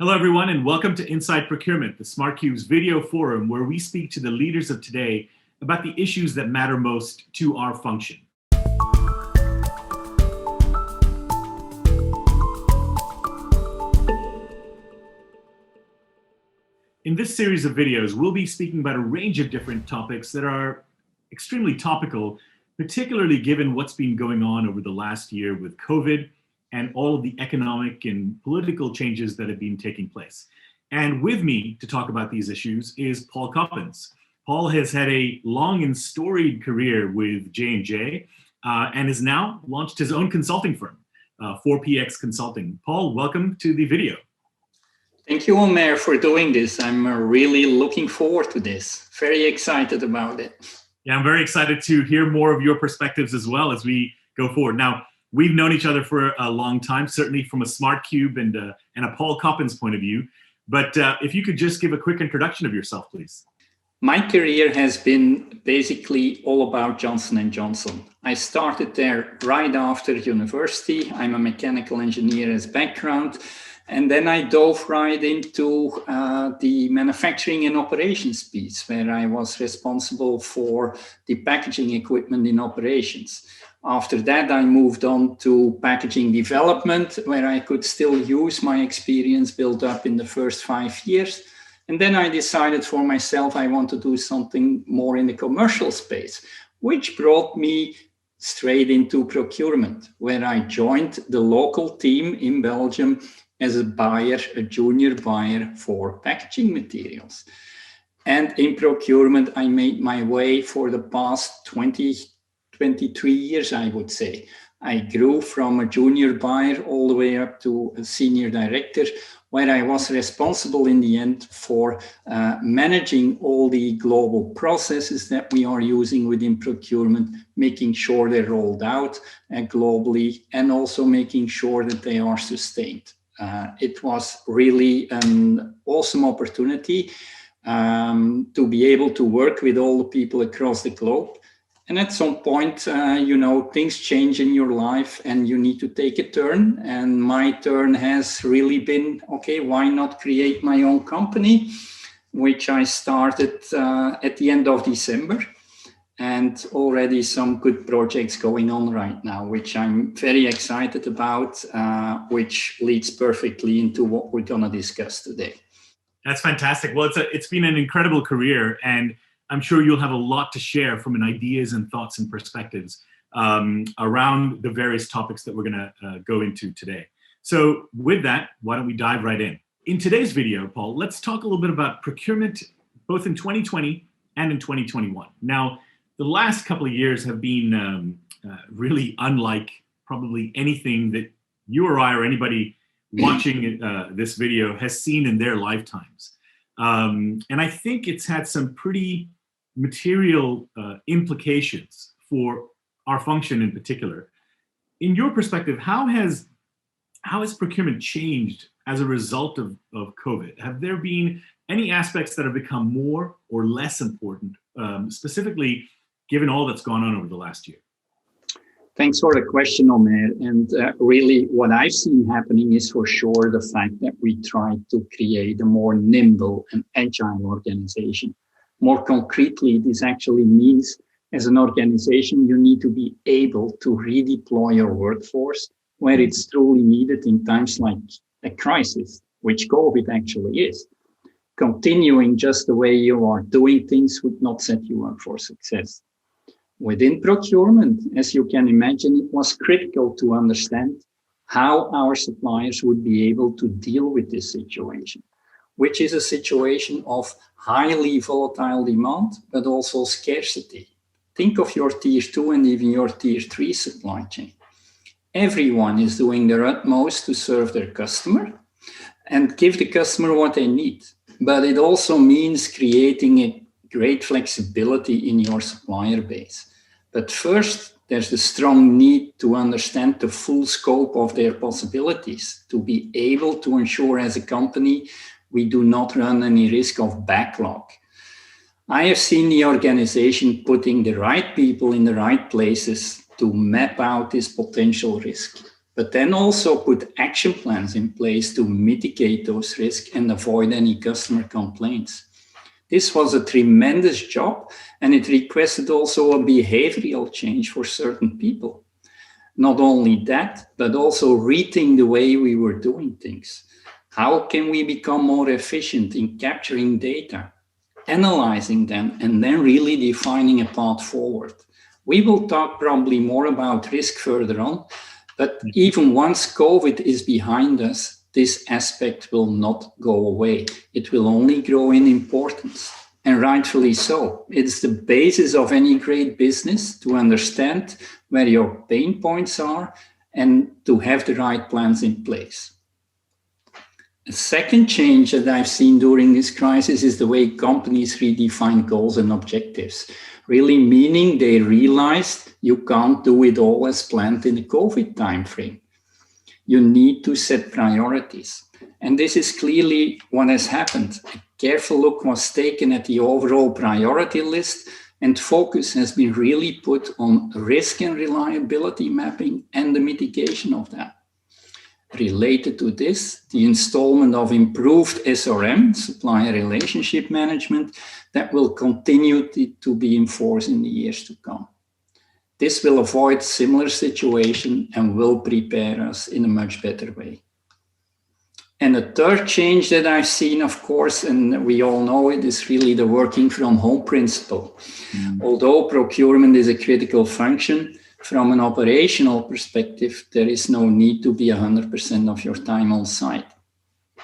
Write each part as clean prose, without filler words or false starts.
Hello, everyone, and welcome to Inside Procurement, the SmartCube's video forum where we speak to the leaders of today about the issues that matter most to our function. In this series of videos, we'll be speaking about a range of different topics that are extremely topical, particularly given what's been going on over the last year with COVID and all of the economic and political changes that have been taking place. And with me to talk about these issues is Paul Coppens. Paul has had a long and storied career with J&J and has now launched his own consulting firm, 4PX Consulting. Paul, welcome to the video. Thank you, Omer, for doing this. I'm really looking forward to this. Very excited about it. Yeah, I'm very excited to hear more of your perspectives as well as we go forward. Now, we've known each other for a long time, certainly from a SmartCube and a Paul Coppens point of view. But if you could just give a quick introduction of yourself, please. My career has been basically all about Johnson & Johnson. I started there right after university. I'm a mechanical engineer as background. And then I dove right into the manufacturing and operations piece, where I was responsible for the packaging equipment in operations. After that, I moved on to packaging development, where I could still use my experience built up in the first 5 years. And then I decided for myself, I want to do something more in the commercial space, which brought me straight into procurement, where I joined the local team in Belgium as a buyer, a junior buyer for packaging materials. And in procurement, I made my way for the past 23 years, I would say. I grew from a junior buyer all the way up to a senior director, where I was responsible in the end for managing all the global processes that we are using within procurement, making sure they're rolled out globally, and also making sure that they are sustained. It was really an awesome opportunity to be able to work with all the people across the globe. And at some point, things change in your life and you need to take a turn. And my turn has really been, okay, why not create my own company, which I started at the end of December. And already some good projects going on right now, which I'm very excited about, which leads perfectly into what we're going to discuss today. That's fantastic. Well, it's been an incredible career, and I'm sure you'll have a lot to share from ideas and thoughts and perspectives around the various topics that we're going to go into today. So with that, why don't we dive right in? In today's video, Paul, let's talk a little bit about procurement, both in 2020 and in 2021. Now, the last couple of years have been really unlike probably anything that you or I or anybody watching this video has seen in their lifetimes. And I think it's had some pretty material implications for our function in particular. In your perspective, how has procurement changed as a result of COVID? Have there been any aspects that have become more or less important, specifically given all that's gone on over the last year? Thanks for the question, Omer. And really what I've seen happening is for sure the fact that we tried to create a more nimble and agile organization. More concretely, this actually means as an organization, you need to be able to redeploy your workforce where it's truly needed in times like a crisis, which COVID actually is. Continuing just the way you are doing things would not set you up for success. Within procurement, as you can imagine, it was critical to understand how our suppliers would be able to deal with this situation, which is a situation of highly volatile demand, but also scarcity. Think of your tier 2 and even your tier 3 supply chain. Everyone is doing their utmost to serve their customer and give the customer what they need. But it also means creating a great flexibility in your supplier base. But first, there's the strong need to understand the full scope of their possibilities, to be able to ensure as a company we do not run any risk of backlog. I have seen the organization putting the right people in the right places to map out this potential risk. but then also put action plans in place to mitigate those risks and avoid any customer complaints. This was a tremendous job, and it requested also a behavioral change for certain people. Not only that, but also rethink the way we were doing things. How can we become more efficient in capturing data, analyzing them, and then really defining a path forward? We will talk probably more about risk further on, but even once COVID is behind us, this aspect will not go away. It will only grow in importance, and rightfully so. It's the basis of any great business to understand where your pain points are and to have the right plans in place. A second change that I've seen during this crisis is the way companies redefine goals and objectives, really meaning they realized you can't do it all as planned in the COVID timeframe. You need to set priorities. And this is clearly what has happened. A careful look was taken at the overall priority list, and focus has been really put on risk and reliability mapping and the mitigation of that. Related to this, the installment of improved SRM, supplier relationship management, that will continue to be enforced in the years to come. This will avoid similar situation and will prepare us in a much better way. And the third change that I've seen, of course, and we all know it, is really the working from home principle. Although procurement is a critical function, from an operational perspective, there is no need to be 100% of your time on site.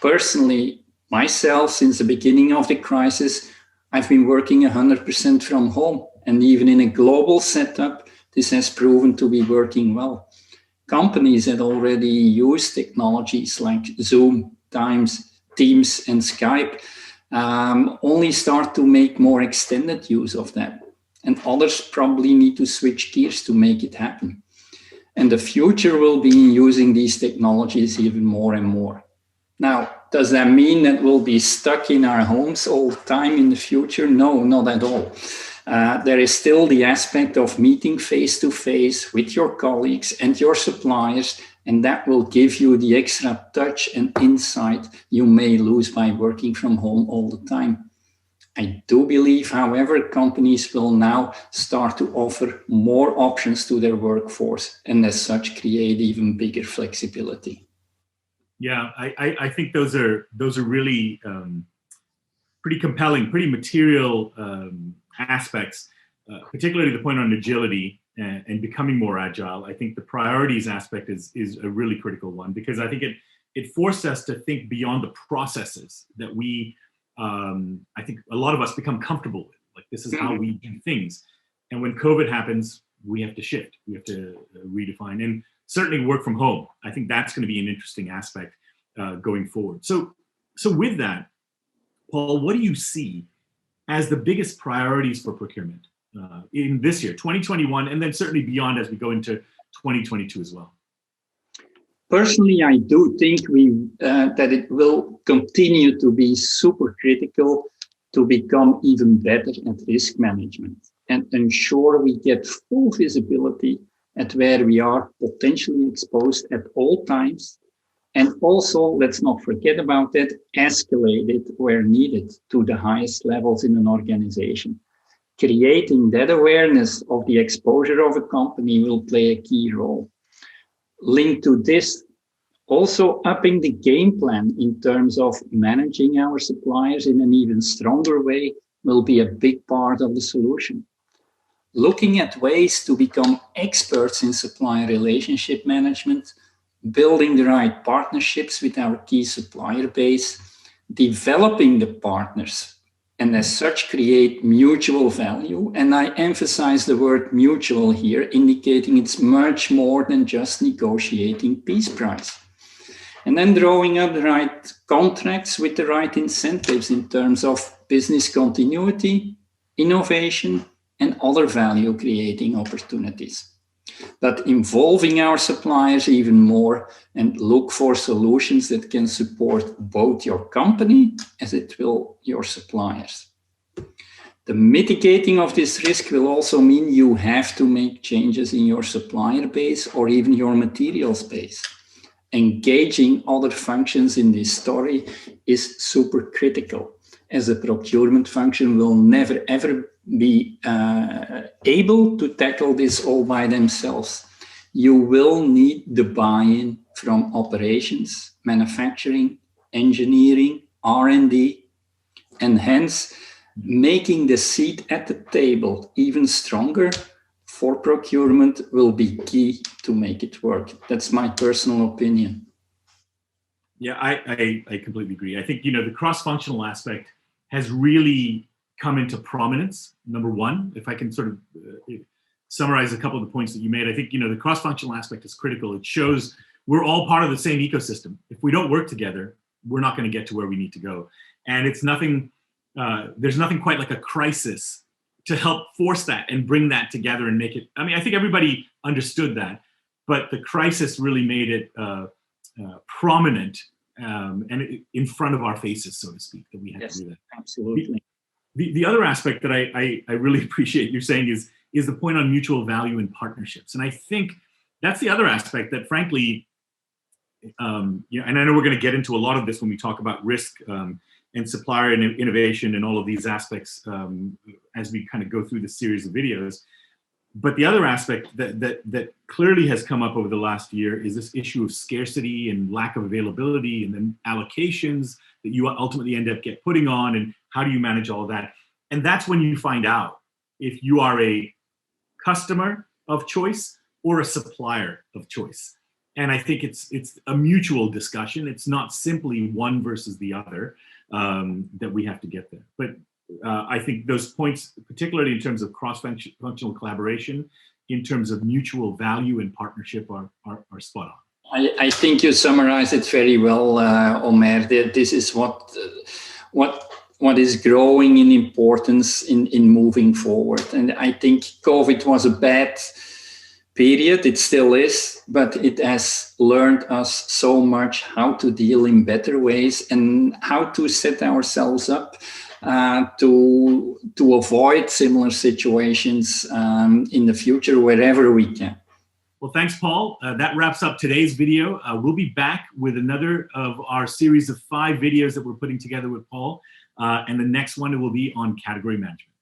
Personally, myself, since the beginning of the crisis, I've been working 100% from home. And even in a global setup, this has proven to be working well. Companies that already use technologies like Zoom, Teams, and Skype only start to make more extended use of that. And others probably need to switch gears to make it happen. And the future will be using these technologies even more and more. Now, does that mean that we'll be stuck in our homes all the time in the future? No, not at all. There is still the aspect of meeting face-to-face with your colleagues and your suppliers, and that will give you the extra touch and insight you may lose by working from home all the time. I do believe, however, companies will now start to offer more options to their workforce and as such create even bigger flexibility. Yeah, I think those are really pretty compelling, pretty material aspects, particularly the point on agility and becoming more agile. I think the priorities aspect is a really critical one, because I think it forced us to think beyond the processes that we I think a lot of us become comfortable with. Like, this is how we do things. And when COVID happens, we have to shift. We have to redefine, and certainly work from home. I think that's going to be an interesting aspect going forward. So with that, Paul, what do you see as the biggest priorities for procurement in this year, 2021, and then certainly beyond as we go into 2022 as well? Personally, I do think that it will continue to be super critical to become even better at risk management and ensure we get full visibility at where we are potentially exposed at all times. And also, let's not forget about that, escalate it where needed to the highest levels in an organization. Creating that awareness of the exposure of a company will play a key role. Linked to this, also upping the game plan in terms of managing our suppliers in an even stronger way will be a big part of the solution. Looking at ways to become experts in supplier relationship management, building the right partnerships with our key supplier base, developing the partners, and as such create mutual value. And I emphasize the word mutual here, indicating it's much more than just negotiating piece price. And then drawing up the right contracts with the right incentives in terms of business continuity, innovation, and other value creating opportunities. But involving our suppliers even more and look for solutions that can support both your company as it will your suppliers. The mitigating of this risk will also mean you have to make changes in your supplier base or even your materials base. Engaging other functions in this story is super critical, as a procurement function will never ever be able to tackle this all by themselves. You will need the buy-in from operations, manufacturing, engineering, R&D, and hence making the seat at the table even stronger for procurement will be key to make it work. That's my personal opinion. Yeah, I completely agree. I think, you know, the cross-functional aspect has really come into prominence, number one. If I can sort of summarize a couple of the points that you made, I think, you know, the cross-functional aspect is critical. It shows we're all part of the same ecosystem. If we don't work together, we're not going to get to where we need to go. And it's nothing, there's nothing quite like a crisis to help force that and bring that together and make it, I mean, I think everybody understood that, but the crisis really made it prominent and in front of our faces, so to speak, that we had to do that. Absolutely. The other aspect that I really appreciate you saying is the point on mutual value and partnerships. And I think that's the other aspect that, frankly, you know, and I know we're going to get into a lot of this when we talk about risk and supplier and innovation and all of these aspects as we kind of go through this series of videos. But the other aspect that clearly has come up over the last year is this issue of scarcity and lack of availability, and then allocations that you ultimately end up putting on, and how do you manage all of that? And that's when you find out if you are a customer of choice or a supplier of choice. And I think it's a mutual discussion. It's not simply one versus the other that we have to get there. But I think those points, particularly in terms of cross-functional collaboration, in terms of mutual value and partnership, are spot on. I think you summarize it very well, Omer. This is what is growing in importance in moving forward. And I think COVID was a bad period. It still is, but it has learned us so much how to deal in better ways and how to set ourselves up to avoid similar situations in the future wherever we can. Well, thanks, Paul. That wraps up today's video. We'll be back with another of our series of 5 videos that we're putting together with Paul. And the next one will be on category management.